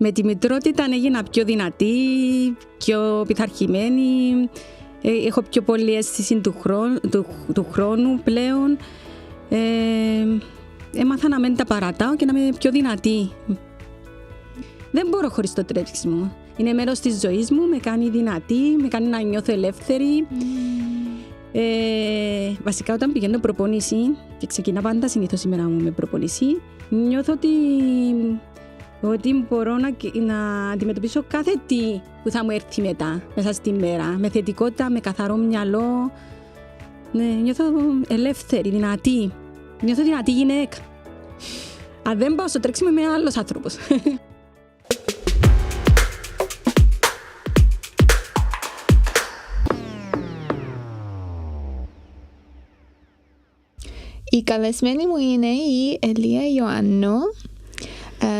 Με τη μητρότητα έγινα πιο δυνατή, πιο πειθαρχημένη, έχω πιο πολλή αίσθηση του χρόνου πλέον. Έμαθα να μην τα παρατάω και να είμαι πιο δυνατή. Δεν μπορώ χωρίς το τρέξιμο. Είναι μέρος της ζωής μου, με κάνει δυνατή, με κάνει να νιώθω ελεύθερη. Βασικά όταν πηγαίνω προπόνηση, και ξεκινά πάντα συνήθως η μέρα μου με προπόνηση, νιώθω ότι μπορώ να αντιμετωπίσω κάθε τι που θα μου έρθει μετά, μέσα στη μέρα, με θετικότητα, με καθαρό μυαλό. Ναι, νιώθω ελεύθερη, δυνατή. Νιώθω δυνατή γυναίκα. Αν δεν πάω στο τρέξιμο είμαι άλλος άνθρωπος. Η καλεσμένη μου είναι η Ελία Ιωάννου,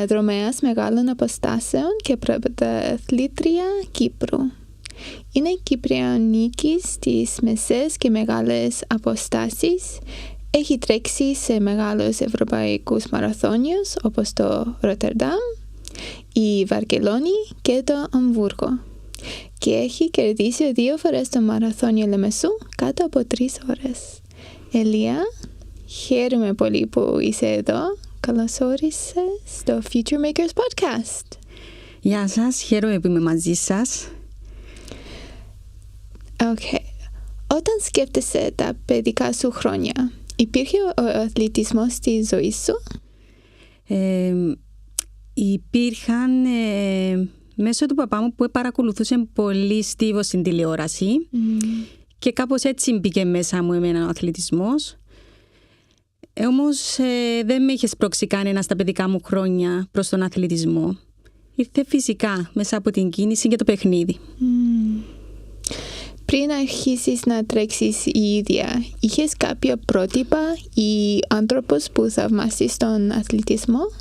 δρομέας μεγάλων αποστάσεων και πρωταθλήτρια Κύπρου. Είναι Κυπριανίκη στις μεσαίες και μεγάλες αποστάσεις. Έχει τρέξει σε μεγάλους ευρωπαϊκούς μαραθώνιους όπως το Ρότερνταμ, η Βαρκελόνη και το Αμβούργο. Και έχει κερδίσει 2 φορές το μαραθώνιο Λεμεσού κάτω από 3 ώρες. Ελία, χαίρομαι πολύ που είσαι εδώ. Καλώς όρισες στο Future Makers Podcast. Γεια σας, χαίρομαι που είμαι μαζί σας. Okay. Όταν σκέφτεσαι τα παιδικά σου χρόνια, υπήρχε ο αθλητισμός στη ζωή σου? Υπήρχαν μέσω του παπά μου που παρακολουθούσε πολύ στίβο στην τηλεόραση και κάπως έτσι μπήκε μέσα μου εμένα ο αθλητισμός. Όμως δεν με είχε σπρώξει κανένα στα παιδικά μου χρόνια προς τον αθλητισμό. Ήρθε φυσικά μέσα από την κίνηση και το παιχνίδι. Πριν αρχίσεις να τρέξεις η ίδια, είχες κάποια πρότυπα ή άνθρωπος που θαυμάσεις τον αθλητισμό?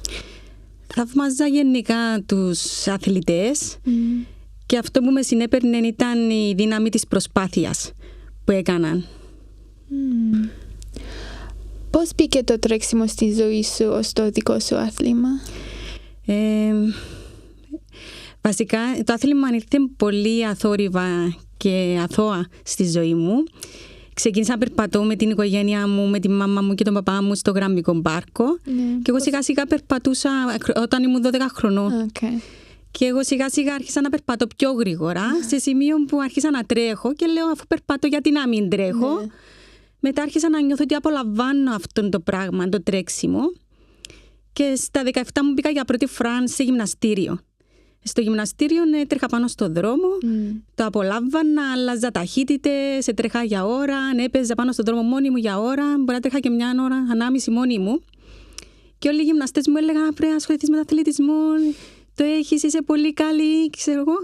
Θαυμάζα γενικά τους αθλητές και αυτό που με συνέπαιρνε ήταν η δύναμη της προσπάθειας που έκαναν. Πώς μπήκε το τρέξιμο στη ζωή σου ως το δικό σου άθλημα? Βασικά το άθλημα ήρθε πολύ αθόρυβα και αθώα στη ζωή μου. Ξεκίνησα να περπατώ με την οικογένειά μου, με τη μάμα μου και τον παπά μου στο Γραμμικό Πάρκο. Και εγώ σιγά σιγά περπατούσα όταν ήμουν 12 χρονών. Και εγώ σιγά σιγά άρχισα να περπατώ πιο γρήγορα, σε σημείο που άρχισα να τρέχω και λέω αφού περπατώ γιατί να μην τρέχω. Μετά άρχισα να νιώθω ότι απολαμβάνω αυτό το πράγμα, το τρέξιμο. Και στα 17 μου μπήκα για πρώτη φορά σε γυμναστήριο. Στο γυμναστήριο έτρεχα πάνω στον δρόμο, το απολάμβανα, άλλαζα ταχύτητες, έτρεχα για ώρα, έπαιζα πάνω στον δρόμο μόνη μου για ώρα, μπορεί να τρέχα και 1 ώρα, ανάμιση μόνη μου. Και όλοι οι γυμναστές μου έλεγαν πρέπει να ασχοληθείς με τον αθλητισμό, το έχεις, είσαι πολύ καλή, ξέρω εγώ.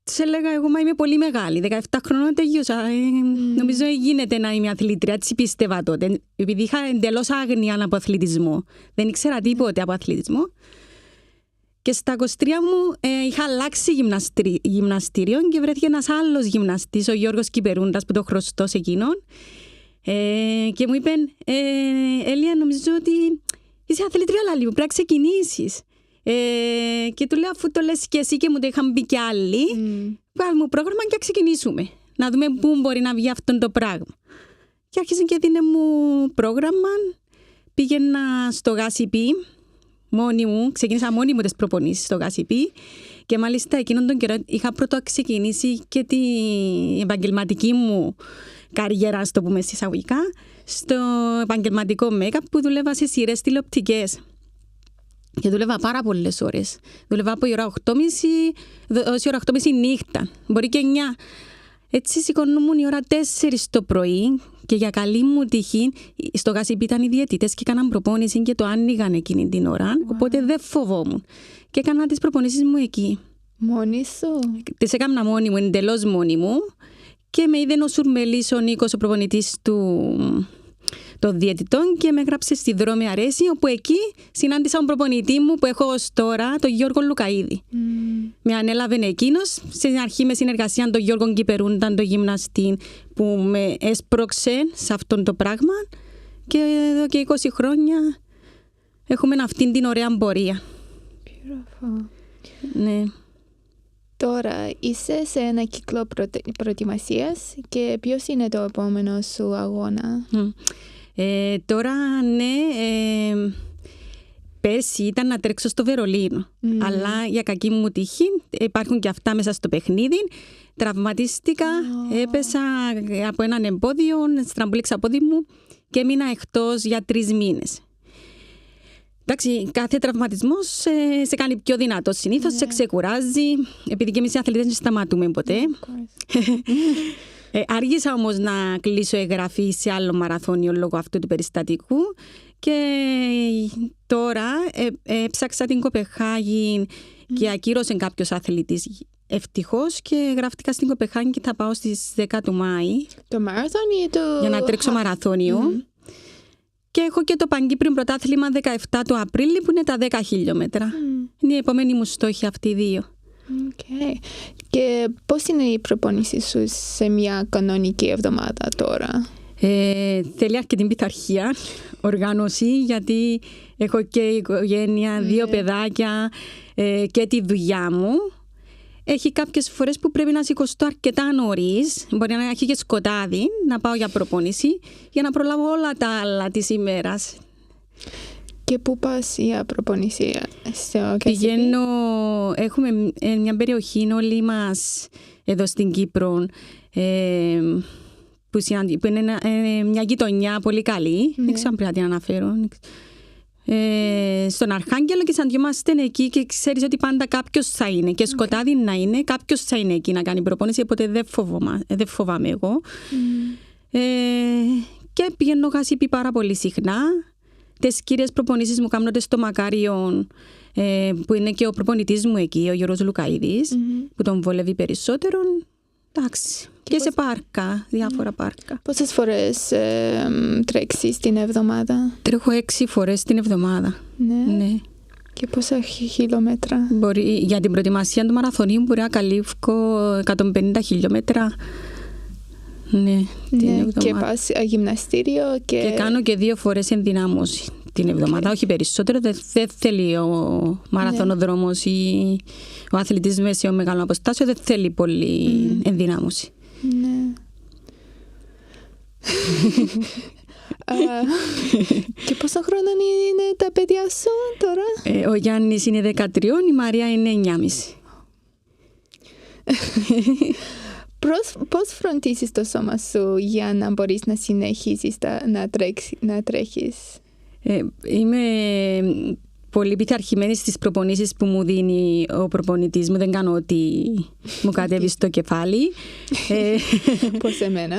Τους έλεγα εγώ μα είμαι πολύ μεγάλη, 17 χρονών τελείωσα, νομίζω γίνεται να είμαι αθλήτρια, έτσι πίστευα τότε, επειδή είχα εντελώς άγνοια από αθλητισμό, δεν ήξερα τίποτε από αθλητισμό. Και στα 23 μου είχα αλλάξει γυμναστήριο και βρέθηκε ένας άλλος γυμναστής, ο Γιώργος Κυπερούντας, που το χρωστώ σε εκείνον. Και μου είπε, Ελία, νομίζω ότι είσαι αθλήτρια, αλλά λίγο, πρέπει να ξεκινήσεις. Και του λέω, αφού το λες και εσύ και μου το είχαν πει κι άλλοι, βγάλουμε μου πρόγραμμα και ξεκινήσουμε. Να δούμε πού μπορεί να βγει αυτό το πράγμα. Και άρχισε και δίνε μου πρόγραμμα, πήγαινα στο ΓΑΣΥΠΗ. Μόνη μου, ξεκίνησα μόνη μου τις προπονήσεις στο ΓΑΣΥΠΗ και μάλιστα εκείνον τον καιρό είχα πρώτο ξεκινήσει και την επαγγελματική μου καριέρα, στο πούμε εισαγωγικά, στο επαγγελματικό make-up που δούλευα σε σειρές τηλεοπτικές. Και δούλευα πάρα πολλές ώρες. Δούλευα από η ώρα 8.30 ως η ώρα 8.30 νύχτα, μπορεί και 9. Έτσι σηκωνόμουν η ώρα 4 το πρωί. Και για καλή μου τύχη, στο ΓΑΣΥΠΗ ήταν οι διαιτητές και έκαναν προπόνηση και το άνοιγαν εκείνη την ώρα. Οπότε δεν φοβόμουν. Και έκανα τις προπονήσεις μου εκεί. Μόνη σου? Τις έκανα μόνη μου, εντελώς μόνη μου. Και με είδε ο Σουρμελής, ο Νίκος, ο προπονητής των διαιτητών και με έγραψε στη Δρόμη Αρέση, όπου εκεί συνάντησα τον προπονητή μου που έχω ως τώρα, τον Γιώργο Λουκαΐδη. Με ανέλαβε εκείνος, στην αρχή με συνεργασία τον Γιώργο Κυπερούντα, τον γυμναστή που με έσπρωξε σε αυτό το πράγμα και εδώ και 20 χρόνια έχουμε αυτήν την ωραία πορεία. Beautiful. Ναι. Τώρα είσαι σε ένα κύκλο προετοιμασίας και ποιος είναι το επόμενο σου αγώνα? Τώρα, ναι, πέρσι ήταν να τρέξω στο Βερολίνο. Αλλά για κακή μου τύχη υπάρχουν και αυτά μέσα στο παιχνίδι. Τραυματίστηκα, έπεσα από έναν εμπόδιο, στραμπούληξα πόδι μου και έμεινα εκτός για 3 μήνες. Εντάξει, κάθε τραυματισμός σε κάνει πιο δυνατό συνήθως, σε ξεκουράζει, επειδή και εμείς οι αθλητές δεν σταματούμε ποτέ. Άργησα όμως να κλείσω εγγραφή σε άλλο μαραθώνιο λόγω αυτού του περιστατικού και τώρα έψαξα την Κοπεχάγη και ακύρωσε κάποιος αθλητής ευτυχώς και γράφτηκα στην Κοπεχάγη και θα πάω στις 10 του Μάη. Το μαραθώνιο ή το... Για να τρέξω μαραθώνιο. Και έχω και το Παγκύπριο Πρωτάθλημα 17 του Απρίλη που είναι τα 10 χιλιόμετρα. Είναι η επόμενη μου στόχη αυτή οι δύο. Okay. Και πώς είναι η προπόνηση σου σε μια κανονική εβδομάδα τώρα? Θέλει αρκετή πειθαρχία, οργάνωση, γιατί έχω και οικογένεια, 2 παιδάκια και τη δουλειά μου. Έχει κάποιες φορές που πρέπει να σηκωστώ αρκετά νωρίς, μπορεί να έχει και σκοτάδι, να πάω για προπόνηση, για να προλάβω όλα τα άλλα της ημέρας. Και πού πας για προπόνηση? Πηγαίνω, έχουμε μια περιοχή όλοι μας εδώ στην Κύπρο, που είναι μια γειτονιά πολύ καλή, δεν ξέρω αν πρέπει να την αναφέρω. Στον Αρχάγγελο και σαν είμαστε εκεί και ξέρεις ότι πάντα κάποιος θα είναι και σκοτάδι να είναι, κάποιος θα είναι εκεί να κάνει προπόνηση, οπότε δεν φοβάμαι εγώ. Και πηγαίνω Γασίπι πάρα πολύ συχνά. Τις κύριες προπονήσεις μου κάνονται στο Μακάριο, που είναι και ο προπονητής μου εκεί, ο Γιώργος Λουκαίδης, που τον βολεύει περισσότερο. Εντάξει. Και σε πάρκα, διάφορα πάρκα. Πόσες φορές τρέξεις την εβδομάδα? Τρέχω 6 φορές την εβδομάδα. Ναι. Και πόσα χιλιόμετρα? Για την προετοιμασία του μαραθωνίου μπορεί να καλύφω 150 χιλιόμετρα. Ναι, την εβδομάδα. Και πας γυμναστήριο και κάνω και 2 φορές ενδυνάμωση την εβδομάδα. Όχι περισσότερο, δεν θέλει ο μαραθωνοδρόμος ή ο αθλητής μεσαίων μεγάλων αποστάσεων, δεν θέλει πολύ ενδυνάμωση. Ναι. Και πόσο χρόνο είναι τα παιδιά σου τώρα? Ο Γιάννης είναι 13, η Μαρία είναι 9,5. Πώς φροντίζεις το σώμα σου για να μπορείς να συνεχίσεις να τρέχεις? Είμαι πολύ πειθαρχημένη στις προπονήσεις που μου δίνει ο προπονητής μου. Δεν κάνω ό,τι μου κατέβει στο κεφάλι. Πώς εμένα.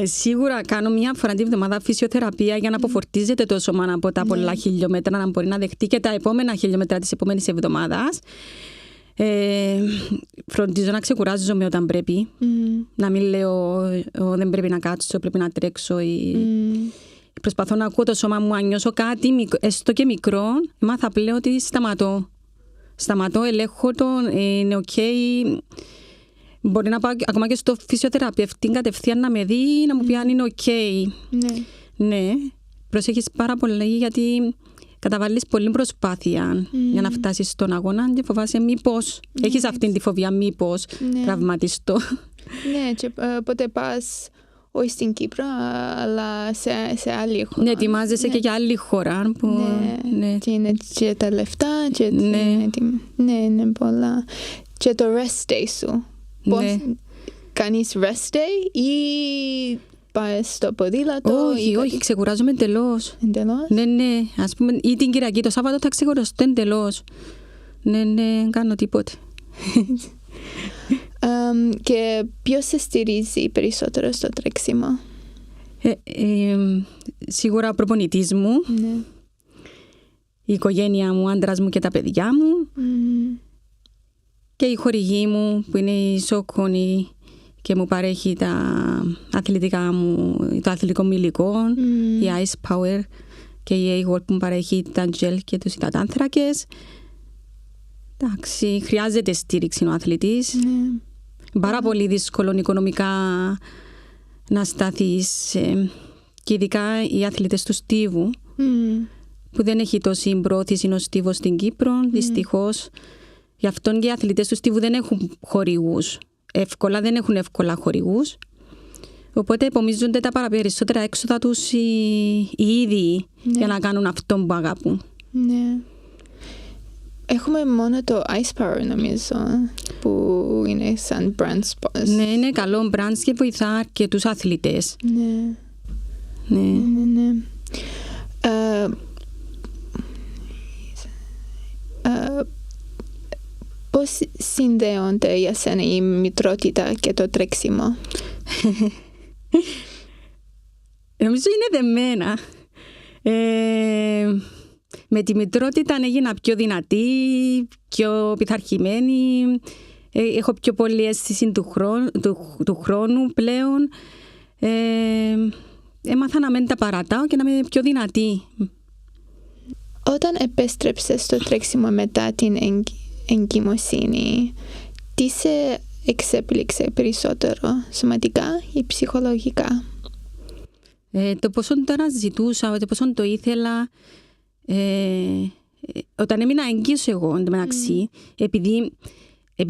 Σίγουρα κάνω μια φορά την εβδομάδα φυσιοθεραπεία για να αποφορτίζεται το σώμα από τα πολλά χιλιόμετρα, να μπορεί να δεχτεί και τα επόμενα χιλιόμετρα της επόμενης εβδομάδας. Φροντίζω να ξεκουράζομαι όταν πρέπει. Να μην λέω δεν πρέπει να κάτσω, πρέπει να τρέξω. Προσπαθώ να ακούω το σώμα μου, αν νιώσω κάτι, έστω και μικρό, μάθα πλέον ότι σταματώ, ελέγχω το, είναι ok. Μπορεί να πάω ακόμα και στο φυσιοθεραπευτή κατευθείαν να με δει, να μου πει αν είναι ok. Ναι, προσέχεις πάρα πολύ γιατί καταβάλεις πολλή προσπάθεια για να φτάσεις στον αγώνα και φοβάσαι μήπως έχεις αυτήν τη φοβία, μήπως τραυματιστώ. Ναι, και πότε πας όχι στην Κύπρο, αλλά σε άλλη χώρα. Ναι, ετοιμάζεσαι και για άλλη χώρα. Και είναι και τα λεφτά, είναι πολλά. Και το rest day σου. Πώς κάνεις rest day ή πας στο ποδήλατο? Όχι, ξεκουράζομαι εντελώς. Ναι, ας πούμε, ή την Κυριακή, το Σάββατο θα ξεκουραστώ εντελώς. Ναι, κάνω τίποτε. Και ποιος σε στηρίζει περισσότερο στο τρέξιμο? Σίγουρα ο προπονητής μου, η οικογένεια μου, ο άντρας μου και τα παιδιά μου και η χορηγή μου που είναι η Σόκονη και μου παρέχει τα αθλητικά μου, το αθλητικό μου υλικό, η Ice Power και η A-World που μου παρέχει τα gel και τους υδατάνθρακες. Εντάξει, χρειάζεται στήριξη ο αθλητής. Πάρα πολύ δύσκολο οικονομικά να σταθείς και ειδικά οι αθλητές του στίβου. που δεν έχει τόση προώθηση ο στίβος στην Κύπρο, δυστυχώς. Γι' αυτόν και οι αθλητές του στίβου δεν έχουν χορηγούς. Δεν έχουν εύκολα χορηγούς. Οπότε επομίζονται τα παραπερισσότερα έξοδα τους οι ίδιοι για να κάνουν αυτό που αγαπούν. Ναι. Έχουμε μόνο το Ice Power νομίζω που είναι σαν brand sponsor. Ναι, είναι καλό brand και βοηθά αρκετούς αθλητές. Ναι. Πώς συνδέονται για σένα η μητρότητα και το τρέξιμο? Νομίζω είναι δεμένα. Με τη μητρότητα έγινα πιο δυνατή, πιο πειθαρχημένη. Έχω πιο πολλή αίσθηση του χρόνου πλέον. Έμαθα να μην τα παρατάω και να είμαι πιο δυνατή. Όταν επέστρεψες στο τρέξιμο μετά την εγκυμοσύνη, τι σε εξέπληξε περισσότερο, σωματικά ή ψυχολογικά? Το πόσο το αναζητούσα, το πόσο το ήθελα. Όταν έμεινα έγκυος εγώ, εντωμεταξύ, επειδή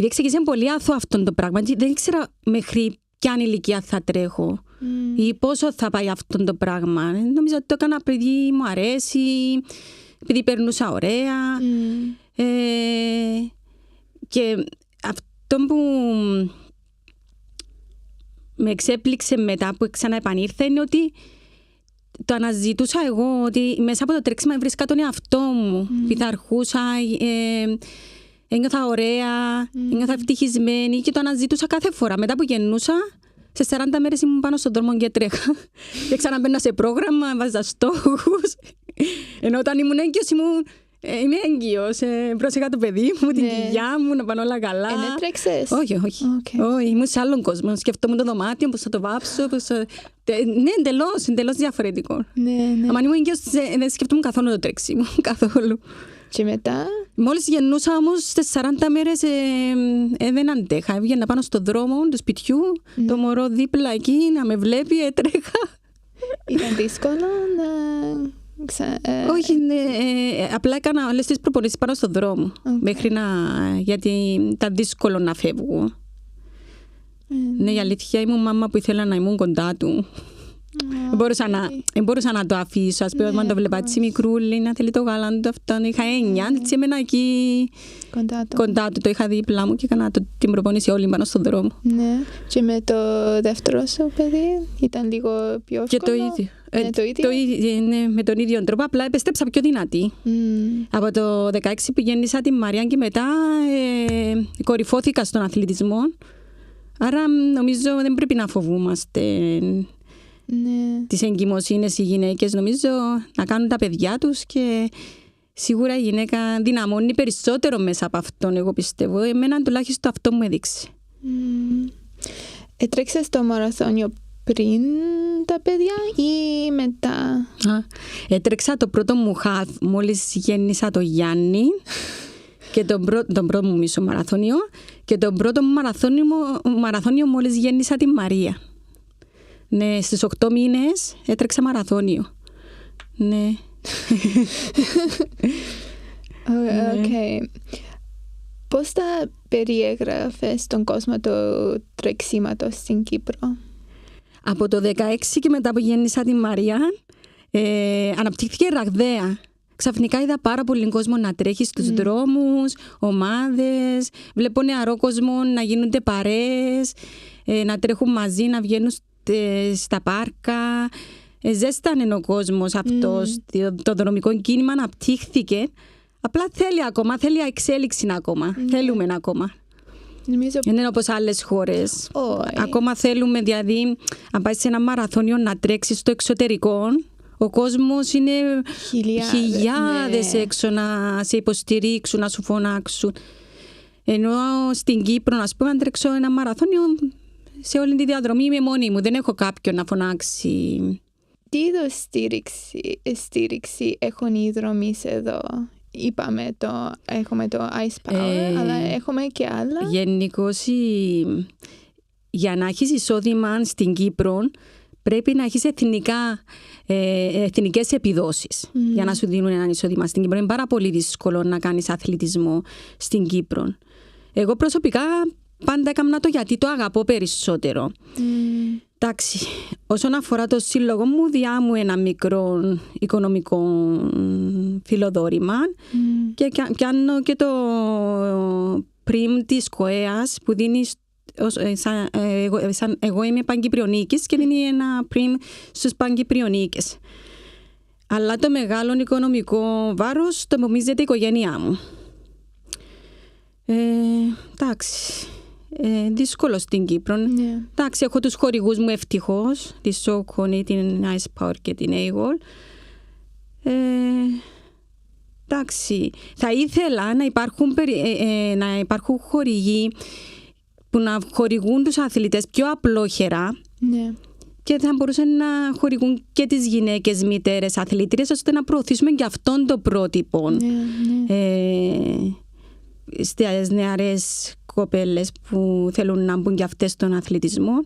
ξεκίνησε πολύ αθώο αυτό το πράγμα, δεν ήξερα μέχρι ποια ηλικία θα τρέχω ή πόσο θα πάει αυτό το πράγμα. Νομίζω ότι το έκανα επειδή μου αρέσει, επειδή περνούσα ωραία. Και αυτό που με εξέπληξε μετά που ξαναεπανήρθα είναι ότι το αναζητούσα εγώ, ότι μέσα από το τρέξιμα βρίσκα τον εαυτό μου. Πειθαρχούσα, ένιωθα ωραία, ένιωθα ευτυχισμένη και το αναζητούσα κάθε φορά. Μετά που γεννούσα, σε 40 μέρες ήμουν πάνω στον δρόμο και τρέχα. Και ξαναμπαίνα σε πρόγραμμα, βάζα στόχους. Ενώ όταν ήμουν έγκυος είμαι έγκυος, πρόσεχα το παιδί μου, την κοιλιά μου, να πάνε όλα καλά. Τρέξες? Όχι. Ήμουν σε άλλον κόσμο. Σκεφτόμουν το δωμάτιο, πώς θα το βάψω. Ναι, εντελώς διαφορετικό. Αν ήμουν έγκυος, δεν σκεφτόμουν καθόλου το τρέξιμο. Καθόλου. Και μετά? Μόλις γεννούσα όμως, στις 40 μέρες δεν αντέχα. Έβγαινα πάνω στον δρόμο του σπιτιού, το μωρό δίπλα εκεί, να με βλέπει, έτρεχα. Ήταν δύσκολο να... Όχι, απλά έκανα όλες τις προπονήσεις πάνω στον δρόμο. Γιατί ήταν δύσκολο να φεύγω. Ναι, η αλήθεια ήμουν μάμα που ήθελα να ήμουν κοντά του. Δεν μπορούσα να το αφήσω. Ας πούμε, όταν το βλέπα έτσι μικρούλι, να θέλει το γάλα του αυτόν. Είχα 9, έτσι έμενα εκεί κοντά του. Το είχα δίπλα μου και έκανα την προπόνηση όλη πάνω στον δρόμο. Ναι. Και με το δεύτερο σου παιδί ήταν λίγο πιο εύκολο? Και το ίδιο. Ναι, με τον ίδιο τρόπο, απλά επέστρεψα πιο δυνατή. Από το 16 που γέννησα τη Μαρία και μετά κορυφώθηκα στον αθλητισμό. Άρα νομίζω δεν πρέπει να φοβούμαστε τις εγκυμοσύνες οι γυναίκες. Νομίζω να κάνουν τα παιδιά τους και σίγουρα η γυναίκα δυναμώνει περισσότερο μέσα από αυτόν, εγώ πιστεύω. Εμένα τουλάχιστον αυτό μου έδειξε. Έτρεξες το μαραθώνιο πριν τα παιδιά ή μετά? Έτρεξα το πρώτο μου χαφ μόλις γέννησα το Γιάννη και τον πρώτο μου μισό μαραθώνιο και τον πρώτο μου μαραθώνιο μόλις γέννησα τη Μαρία. Ναι, στις 8 μήνες έτρεξα μαραθώνιο. Ναι. Okay. Πώς θα περιέγραφες στον κόσμο του τρεξίματος στην Κύπρο? Από το 16 και μετά που γέννησα τη Μαρία, αναπτύχθηκε ραγδαία. Ξαφνικά είδα πάρα πολύ κόσμο να τρέχει στους δρόμους, ομάδες, βλέπω νεαρό κόσμο να γίνονται παρέες, να τρέχουν μαζί, να βγαίνουν στα πάρκα. Ζέστανε ο κόσμος αυτός, το δρομικό κίνημα αναπτύχθηκε. Απλά θέλει εξέλιξη ακόμα, θέλουμε ακόμα. Δεν είναι όπως άλλες χώρες. Ακόμα θέλουμε, δηλαδή, αν πάει σε ένα μαραθώνιο να τρέξει στο εξωτερικό, ο κόσμος είναι χιλιάδες έξω να σε υποστηρίξουν, να σου φωνάξουν. Ενώ στην Κύπρο, ας πούμε, αν τρέξω ένα μαραθώνιο, σε όλη τη διαδρομή είμαι μόνη μου, δεν έχω κάποιον να φωνάξει. Τι είδος στήριξη έχουν οι δρομείς εδώ? Είπαμε έχουμε το Ice Power, αλλά έχουμε και άλλα. Γενικώς, για να έχεις εισόδημα στην Κύπρο, πρέπει να έχεις εθνικές επιδόσεις για να σου δίνουν έναν εισόδημα στην Κύπρο. Είναι πάρα πολύ δύσκολο να κάνεις αθλητισμό στην Κύπρο. Εγώ προσωπικά πάντα έκανα το γιατί το αγαπώ περισσότερο. Εντάξει, όσον αφορά το σύλλογο μου, διά μου ένα μικρό οικονομικό φιλοδόρημα και πιάνω και το πριμ της ΚΟΕΑΣ που δίνει. Εγώ είμαι Παγκυπριονίκης και δίνει ένα πριμ στους Παγκυπριονίκες. Αλλά το μεγάλο οικονομικό βάρος το επομίζεται η οικογένειά μου. Εντάξει, δύσκολο στην Κύπρο. Εντάξει, έχω τους χορηγούς μου ευτυχώς, τη Σόκονη, την Ice Power και την Eagle. Εντάξει, θα ήθελα να υπάρχουν χορηγοί που να χορηγούν τους αθλητές πιο απλόχερα και θα μπορούσαν να χορηγούν και τις γυναίκες μητέρες αθλήτριες ώστε να προωθήσουμε και αυτόν το πρότυπο στις νεαρές κοπέλες που θέλουν να μπουν και αυτές στον αθλητισμό.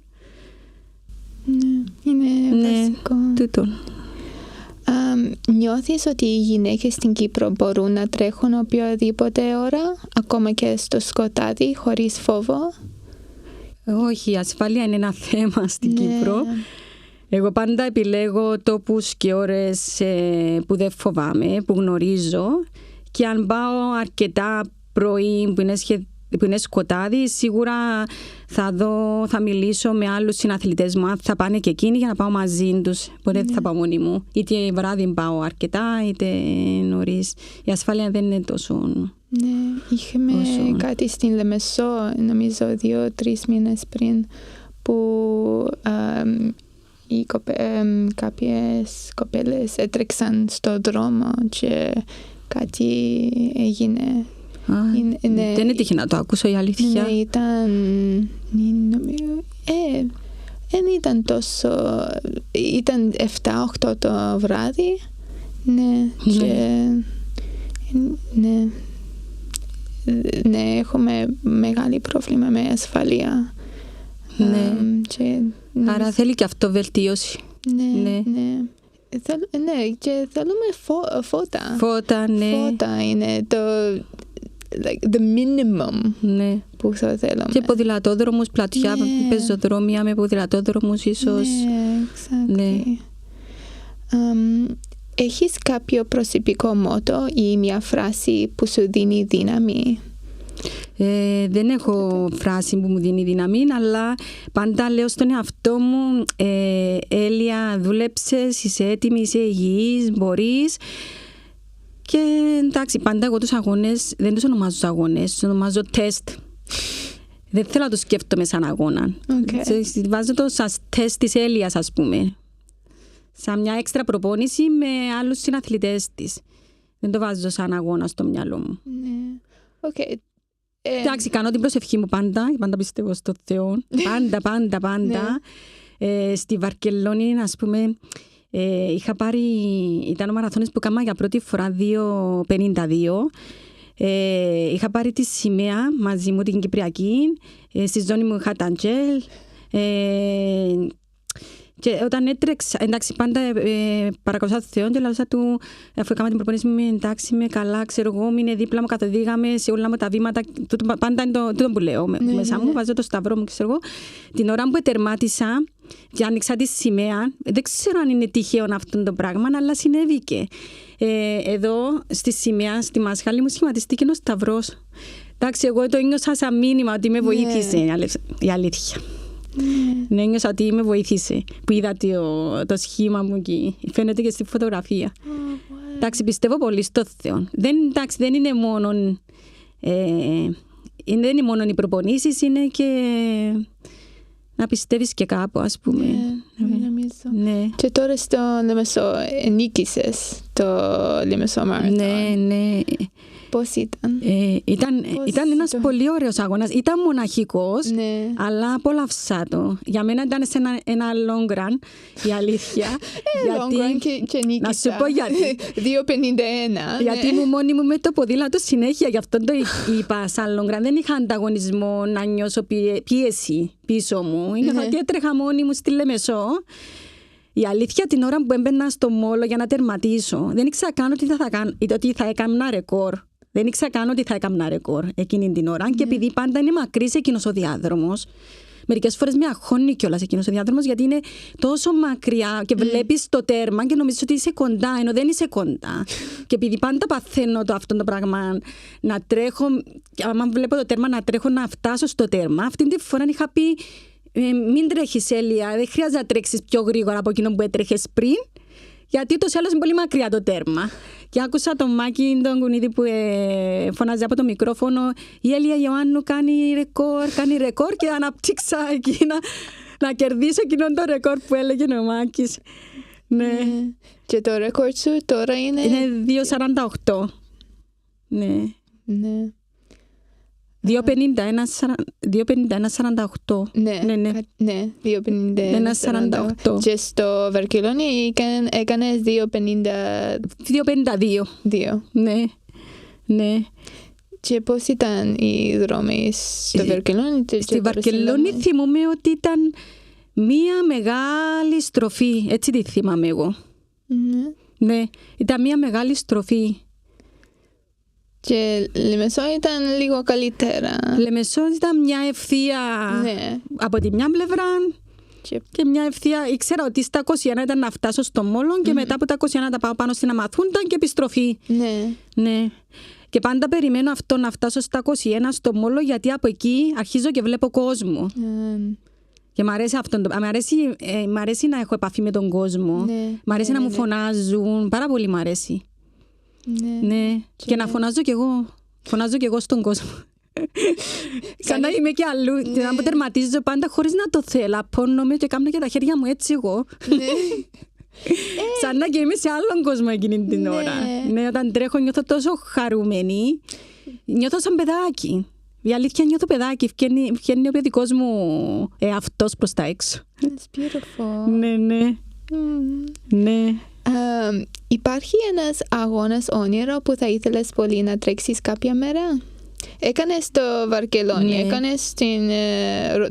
Είναι βασικό. Τούτο. Νιώθεις ότι οι γυναίκες στην Κύπρο μπορούν να τρέχουν οποιαδήποτε ώρα, ακόμα και στο σκοτάδι, χωρίς φόβο? Όχι, η ασφάλεια είναι ένα θέμα στην Κύπρο. Εγώ πάντα επιλέγω τόπους και ώρες που δεν φοβάμαι, που γνωρίζω, και αν πάω αρκετά πρωί που είναι σκοτάδι, σίγουρα θα μιλήσω με άλλους συναθλητές μου, θα πάνε και εκείνοι για να πάω μαζί τους. Ποτέ δεν θα πάω μόνη μου. Είτε βράδυ πάω αρκετά, είτε νωρίς. Η ασφάλεια δεν είναι τόσο. Είχαμε κάτι στην Λεμεσό, νομίζω 2-3 μήνες πριν, που κάποιες κοπέλες έτρεξαν στο δρόμο και κάτι έγινε. Δεν έτυχε να το ακούσω, η αλήθεια. Ναι, δεν ήταν τόσο. Ήταν 7-8 το βράδυ. Ναι, έχουμε μεγάλη πρόβλημα με ασφαλεία. Άρα θέλει και αυτό βελτίωση. Ναι, και θέλουμε φώτα. Φώτα είναι το the minimum που θα θέλουμε. Και ποδηλατόδρομους, πλατιά, πεζοδρόμια με ποδηλατόδρομους ίσως. Ναι. Έχεις κάποιο προσωπικό μότο ή μια φράση που σου δίνει δύναμη? Δεν έχω φράση που μου δίνει δύναμη, αλλά πάντα λέω στον εαυτό μου, Έλια, δούλεψες, είσαι έτοιμη, είσαι υγιής, μπορείς. Και εντάξει, πάντα εγώ τους αγώνες δεν τους ονομάζω αγώνες, τους ονομάζω τεστ. Δεν θέλω να το σκέφτομαι σαν αγώνα. Βάζω το σαν τεστ της Έλιας, ας πούμε. Σαν μια έξτρα προπόνηση με άλλους συναθλητές της. Δεν το βάζω σαν αγώνα στο μυαλό μου. Εντάξει, κάνω την προσευχή μου πάντα πιστεύω στο Θεό. Πάντα. Στη Βαρκελόνη, ας πούμε, ήταν ο μαραθώνης που έκανα για πρώτη φορά 2:52. Είχα πάρει τη σημαία μαζί μου, την Κυπριακή. Στη ζώνη μου είχα τα τζέλ. Και όταν έτρεξα, εντάξει, πάντα παρακολουθώ τον Θεό και λέω του, αφού έκανα την προπόνηση μου, εντάξει, είμαι καλά, ξέρω εγώ, είναι δίπλα μου, καθοδήγαμε σε όλα μου τα βήματα. Πάντα είναι το που λέω μέσα μου, βάζω το σταυρό μου, ξέρω εγώ. Την ώρα που τερμάτισα και άνοιξα τη σημαία, δεν ξέρω αν είναι τυχαίο αυτό το πράγμα, αλλά συνέβηκε. Εδώ στη σημαία, στη μασχάλη μου, σχηματιστήκε ένας σταυρός. Εντάξει, εγώ το ένιωσα σαν μήνυμα ότι με βοήθησε, η αλήθεια. Ναι, ένιωσα ότι με βοήθησε που είδα το σχήμα μου και φαίνεται και στη φωτογραφία. Εντάξει, πιστεύω πολύ στο Θεό. Δεν είναι μόνο οι προπονήσεις, είναι και να πιστεύεις και κάπου, ας πούμε. Ναι. Και τώρα στο Λεμεσό νίκησες το Λεμεσό Μαραθών. Ναι. Πώς ήταν? Ήταν ένας πολύ ωραίος αγώνας. Ήταν μοναχικός, αλλά απόλαυσα το. Για μένα ήταν σε ένα long run, η αλήθεια. Long run και νίκησα. Να σου πω γιατί. 2:51. Γιατί ήμουν μόνη μου με το ποδήλατο συνέχεια. Γι' αυτό το είπα σαν long run. Δεν είχα ανταγωνισμό να νιώσω πίεση πίσω μου. Νιώθω ότι έτρεχα μόνη μου στη Λεμεσό. Η αλήθεια την ώρα που έμπαινα στο μόλο για να τερματίσω, δεν ήξερα καν ότι θα έκανα ρεκόρ. Δεν ήξερα καν ότι θα έκανα ρεκόρ εκείνη την ώρα. Και επειδή πάντα είναι μακρύς εκείνος ο διάδρομος, μερικές φορές με αγχώνει κιόλας εκείνος ο διάδρομος, γιατί είναι τόσο μακριά και βλέπεις το τέρμα και νομίζεις ότι είσαι κοντά, ενώ δεν είσαι κοντά. Και επειδή πάντα παθαίνω αυτό το πράγμα, να τρέχω, άμα βλέπω το τέρμα να τρέχω να φτάσω στο τέρμα, αυτή τη φορά είχα πει μην τρέχεις, Έλια, δεν χρειάζεται να τρέξεις πιο γρήγορα από εκείνο που έτρεχες πριν, γιατί τόσο άλλος είναι πολύ μακριά το τέρμα. Και άκουσα τον Μάκη, τον Κουνίδη, που φωνάζει από το μικρόφωνο, η Έλια Ιωάννου κάνει ρεκόρ και αναπτύξα εκεί να κερδίσω εκείνον το ρεκόρ που έλεγε ο Μάκης. Ναι. Και το ρεκόρ σου τώρα είναι... Είναι 2.48. Ναι. 2.51-48. Ναι, 2.51-48. Και στο Βαρκελόνη έκανες 2.52. Ναι. Και πώς ήταν οι δρόμοι στο Βαρκελόνη? Στη Βαρκελόνη θυμούμαι ότι ήταν μία μεγάλη στροφή. Έτσι τη θυμάμαι εγώ. Ναι, ήταν μία μεγάλη στροφή. Και Λεμεσό ήταν λίγο καλύτερα. Λεμεσό ήταν μια ευθεία από τη μια πλευρά και μια ευθεία. Ήξερα ότι στα 21 ήταν να φτάσω στο μόλο και μετά από τα 21 τα πάω πάνω στην Αμαθούντα και επιστροφή. Ναι. Και πάντα περιμένω αυτό να φτάσω στα 21 στο μόλο, γιατί από εκεί αρχίζω και βλέπω κόσμο. Και μ' αρέσει αυτό. Μ' αρέσει να έχω επαφή με τον κόσμο. Μ' αρέσει να μου φωνάζουν. Πάρα πολύ μ' αρέσει. Ναι. Και να φωνάζω κι εγώ. Φωνάζω κι εγώ στον κόσμο. Σαν να είμαι κι αλλού. Να αποτερματίζω πάντα χωρίς να το θέλω. Απώνομαι και κάνω και τα χέρια μου έτσι εγώ. Σαν να και είμαι σε άλλον κόσμο εκείνη την ώρα. Ναι, όταν τρέχω νιώθω τόσο χαρούμενη. Νιώθω σαν παιδάκι. Η αλήθεια νιώθω παιδάκι. Βγαίνει ο παιδικός μου αυτός προς τα έξω. It's beautiful. Ναι. Υπάρχει ένας αγώνας όνειρο που θα ήθελες πολύ να τρέξεις κάποια μέρα? Έκανες το Βαρκελόνη, έκανες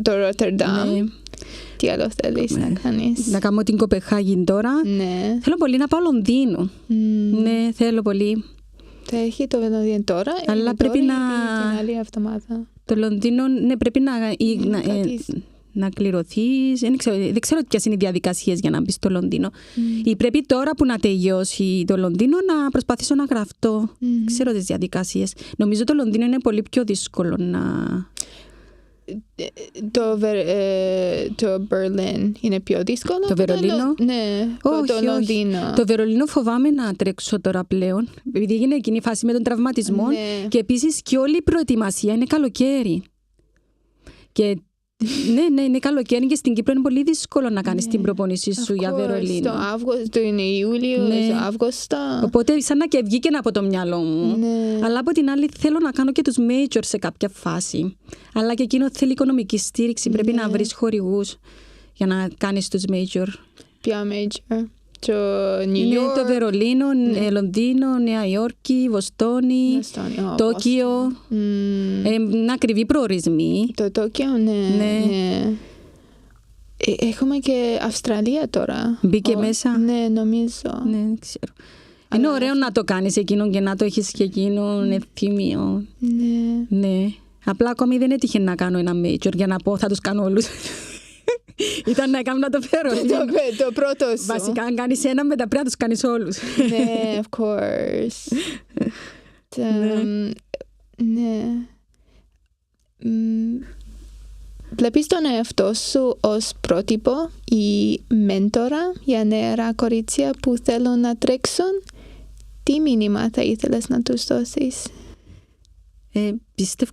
το Ρότερνταμ. Τι άλλο θέλεις να κάνεις? Να κάνω την Κοπεχάγη τώρα. Θέλω πολύ να πάω Λονδίνο. Ναι, θέλω πολύ. Θα έχει το Λονδίνο τώρα, αλλά πρέπει να... την άλλη εβδομάδα. Το Λονδίνο, ναι, πρέπει να κληρωθείς. Δεν ξέρω ποιες είναι οι διαδικασίες για να μπεις στο Λονδίνο. Ή πρέπει τώρα που να τελειώσει το Λονδίνο να προσπαθήσω να γραφτώ. Ξέρω τις διαδικασίες. Νομίζω το Λονδίνο είναι πολύ πιο δύσκολο να... Το Μπερλίν είναι πιο δύσκολο? Το Βερολίνο? Ναι, το Λονδίνο. Το Βερολίνο φοβάμαι να τρέξω τώρα πλέον, επειδή έγινε εκείνη η φάση με τον τραυματισμό. Και επίσης και όλη η προετοιμασία είναι καλοκαίρι. Και ναι, είναι καλοκαίρι και στην Κύπρο είναι πολύ δύσκολο να κάνεις την προπόνηση σου για Βερολίνο. Στο Αύγουστο, είναι Ιούλιο, στο Αύγουστο. Οπότε σαν να και βγήκε από το μυαλό μου. Αλλά από την άλλη θέλω να κάνω και τους major σε κάποια φάση. Αλλά και εκείνο θέλει οικονομική στήριξη. Πρέπει να βρεις χορηγούς για να κάνεις τους major. Ποια major? Το New York, το Βερολίνο, Λονδίνο, Νέα Υόρκη, Βοστόνη, Τόκιο. Είναι ακριβή προορισμοί. Το Τόκιο, ναι. Έχουμε και Αυστραλία τώρα. Μπήκε μέσα. Ναι, νομίζω. Ναι, δεν ξέρω. Είναι ωραίο να το κάνεις εκείνο και να το έχεις και εκείνο ευθύμιο. Ναι. Απλά ακόμη δεν έτυχε να κάνω ένα major για να πω θα τους κάνω όλους. Ήταν να κάνω να το φέρω. Το πρώτο σου. Βασικά, αν κάνεις ένα, μετά πρέπει να τους κάνεις όλους. Ναι, of course. Ναι. Βλέπεις τον εαυτό σου ως πρότυπο ή μέντορα για νέα κορίτσια που θέλουν να τρέξουν? Τι μήνυμα θα ήθελες να τους δώσεις? Πιστεύω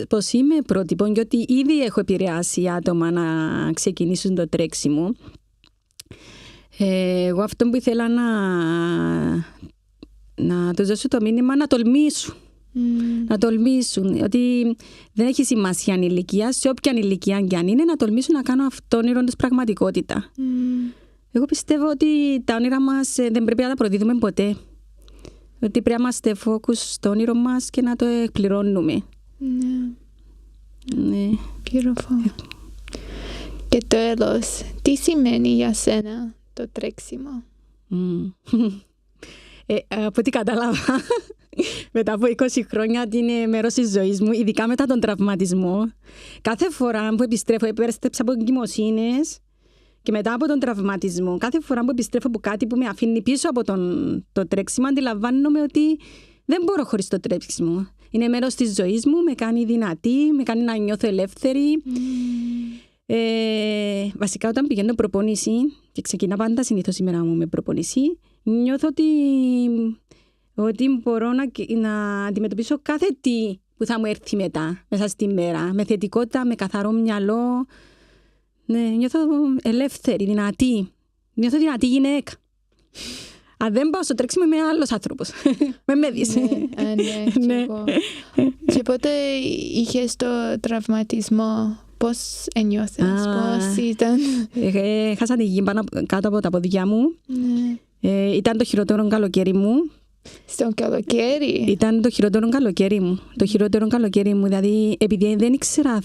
πως είμαι πρότυπο, γιατί ήδη έχω επηρεάσει άτομα να ξεκινήσουν το τρέξιμο. Εγώ αυτό που ήθελα να τους δώσω το μήνυμα, να τολμήσουν. Να τολμήσουν, ότι δεν έχει σημασία αν ηλικία, σε όποια ηλικία κι αν είναι, να τολμήσουν να κάνουν αυτό όνειρο τους πραγματικότητα. Εγώ πιστεύω ότι τα όνειρα μας δεν πρέπει να τα προδίδουμε ποτέ. Ότι πρέπει να είμαστε focus στο όνειρο μας και να το εκπληρώνουμε. Beautiful. Και τέλος, τι σημαίνει για σένα το τρέξιμο. Από ό,τι κατάλαβα, μετά από 20 χρόνια είναι μέρος της ζωής μου, ειδικά μετά τον τραυματισμό. Κάθε φορά που επιστρέψα από εγκυμοσύνες και μετά από τον τραυματισμό, κάθε φορά που επιστρέφω από κάτι που με αφήνει πίσω από το τρέξιμο, αντιλαμβάνομαι ότι δεν μπορώ χωρίς το τρέξιμο. Είναι μέρος της ζωής μου, με κάνει δυνατή, με κάνει να νιώθω ελεύθερη. Βασικά όταν πηγαίνω προπόνηση, και ξεκινά πάντα συνήθως η μέρα μου με προπόνηση, νιώθω ότι μπορώ να αντιμετωπίσω κάθε τι που θα μου έρθει μετά, μέσα στη μέρα, με θετικότητα, με καθαρό μυαλό. Ναι, νιώθω ελεύθερη, δυνατή. Νιώθω δυνατή γυναίκα. Αν δεν πάω στο τρέξιμο είμαι άλλος άνθρωπος. Με δεις. Ναι. Και πότε είχες το τραυματισμό, πώς ένιωθες, πώς ήταν? Χάσα τη γη πάνω κάτω από τα πόδια μου. Ήταν το χειρότερο καλοκαίρι μου. Στο καλοκαίρι? Ήταν το χειρότερο καλοκαίρι μου. Το χειρότερο καλοκαίρι μου. Δηλαδή, επειδή δεν ήξερα,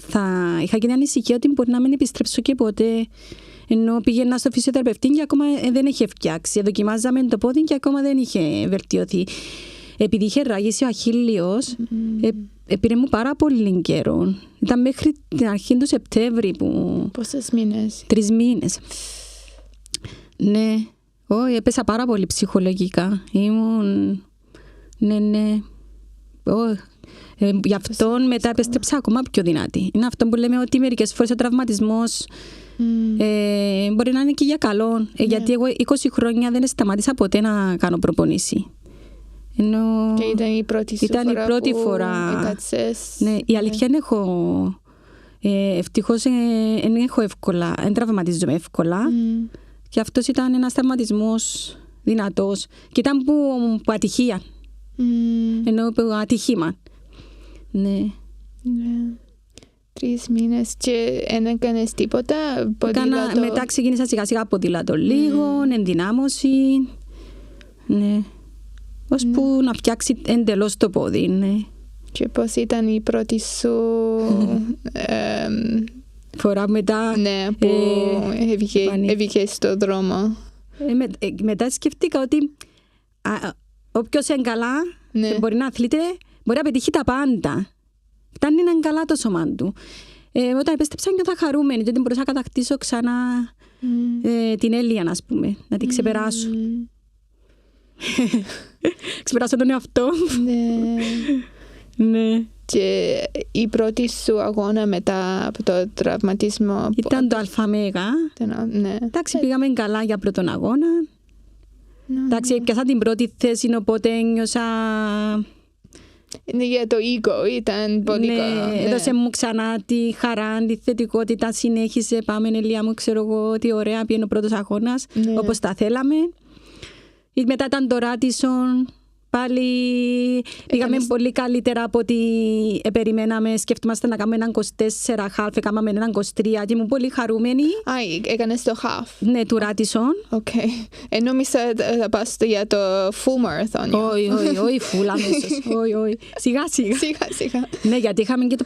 είχα και την ανησυχία ότι μπορεί να μην επιστρέψω και ποτέ. Ενώ πήγαινα στο φυσιοθεραπευτή και ακόμα δεν είχε φτιάξει. Δοκιμάζαμε το πόδι και ακόμα δεν είχε βελτιωθεί. Επειδή είχε ράγισει ο αχίλλειος, πήρε μου πάρα πολύ καιρό. Ήταν μέχρι την αρχή του Σεπτέμβρη που... Πόσες μήνες? 3 μήνες. Ναι. Έπεσα πάρα πολύ ψυχολογικά. Ναι. Γι' αυτό μετά επέστρεψα ακόμα πιο δυνατή. Είναι αυτό που λέμε ότι μερικές φορές ο τραυματισμός μπορεί να είναι και για καλό. Γιατί εγώ 20 χρόνια δεν σταμάτησα ποτέ να κάνω προπονήση. Και ήταν η πρώτη φορά που έκατσες. Ναι, η αλήθεια είναι ευτυχώς δεν έχω εύκολα, δεν τραυματίζομαι εύκολα. Και αυτός ήταν ένας τραυματισμός δυνατός. Και ήταν που ατυχία. Ενώ που ατυχήμα. Ναι. 3 μήνες και δεν έκανες τίποτα? Μετά ξεκίνησα σιγά σιγά ποδήλατο λίγο, ενδυνάμωση. Ναι. Ώσπου να φτιάξει εντελώς το πόδι. Ναι. Και πώς ήταν η πρώτη σου φορά μετά? Ναι, που έβγες στον δρόμο. Μετά σκεφτήκα ότι όποιος είναι καλά μπορεί να αθλείται, μπορεί να πετύχει τα πάντα. Φτάνει να είναι καλά το σώμα του. Όταν επέστρεψα νιώθα χαρούμενη, γιατί μπορούσα να κατακτήσω ξανά την Έλια, ας πούμε, να την ξεπεράσω. Ξεπεράσω τον εαυτό. Ναι. Και η πρώτη σου αγώνα μετά από το τραυματισμό? Ήταν το ΑΜΕΓΑ. Εντάξει, πήγαμε καλά για πρώτον αγώνα. Εντάξει, πιάσα την πρώτη θέση, οπότε ένιωσα... Για το ego ήταν πολύ καλό. Έδωσε μου ξανά τη χαρά, τη θετικότητα, συνέχισε, πάμε Ελία μου, ξέρω εγώ, τι ωραία, πήγαινε ο πρώτος αγώνας, όπως τα θέλαμε. Μετά ήταν το Ράτισον, πάλι πήγαμε πολύ καλύτερα από ό,τι περιμέναμε. Σκεφτούμαστε να κάνουμε έναν 24 half, έκαναμε έναν 23 και ήμουν πολύ χαρούμενη. Έκανες το half? Ναι, του Ράτισον. Νόμιζα θα πας για το full marathon. Όχι, full αμέσως. Σιγά. Ναι, γιατί είχαμε και το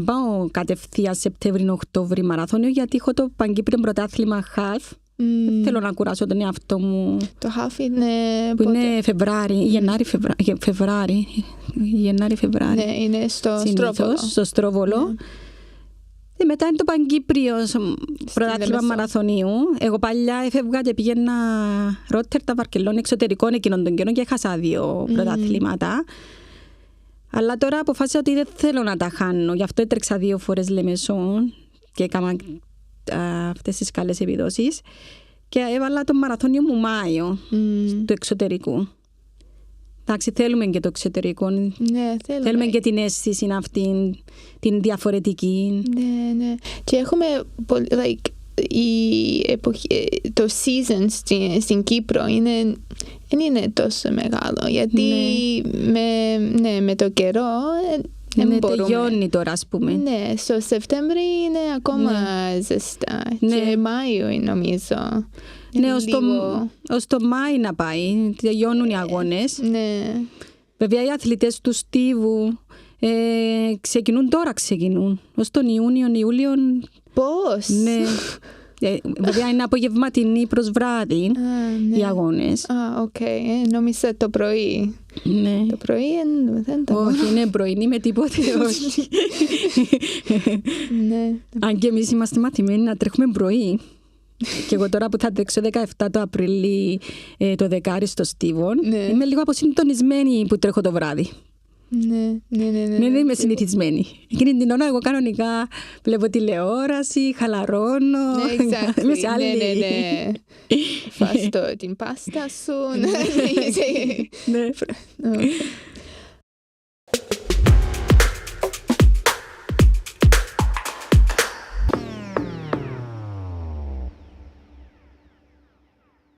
πάω κατευθείαν Σεπτέμβρη-Οκτώβρη μαραθώνιο, γιατί έχω το Παγκύπριο Πρωτάθλημα half. Δεν θέλω να κουράσω τον εαυτό μου. Το half είναι που πότε? Είναι Γενάρη-Φεβράρι. Ναι, είναι στο Στρόβολο. Μετά είναι το Παγκύπριο Πρωτάθλημα Μαραθωνίου. Εγώ παλιά έφευγα και πήγαινα Ρότερνταμ, Βαρκελόνη, εξωτερικών εκείνον τον καιρό και έχασα 2 πρωταθλήματα. Αλλά τώρα αποφάσισα ότι δεν θέλω να τα χάνω. Γι' αυτό έτρεξα 2 φορές Λεμεσόν και έκανα αυτές τις καλές επιδόσεις και έβαλα το μαραθώνιο μου Μάιο στο εξωτερικό. Εντάξει, θέλουμε και το εξωτερικό. Ναι, θέλουμε και την αίσθηση αυτή, την διαφορετική. Ναι. Και έχουμε η εποχή, το season στην Κύπρο δεν είναι τόσο μεγάλο, γιατί με το καιρό τελειώνει τώρα, ας πούμε. Ναι, στο Σεπτέμβρη είναι ακόμα ζεστά. Και Μάιο νομίζω. Ναι, ως το Μάη να πάει. Τελειώνουν οι αγώνες. Ναι. Βέβαια οι αθλητές του Στίβου ξεκινούν. Ως τον Ιούλιο. Πώς? Ναι. Βέβαια είναι απογευματινή προς βράδυ οι αγώνες. Οκ. Νόμιζα το πρωί. Ναι. Το πρωί δεν τα Όχι, είναι πρωινή με τίποτε, όχι. Ναι. Αν και εμείς είμαστε μαθημένοι να τρέχουμε πρωί. Και εγώ τώρα που θα τρέξω 17 το Απρίλη το δεκάρι στο Στίβον, είμαι λίγο αποσυντονισμένη που τρέχω το βράδυ. Ναι. Δεν είμαι συνηθισμένη. Εκείνη την ώρα εγώ κανονικά βλέπω τηλεόραση, χαλαρώνω. Είμαι σε άλλη. Ναι. Φας την πάστα σου.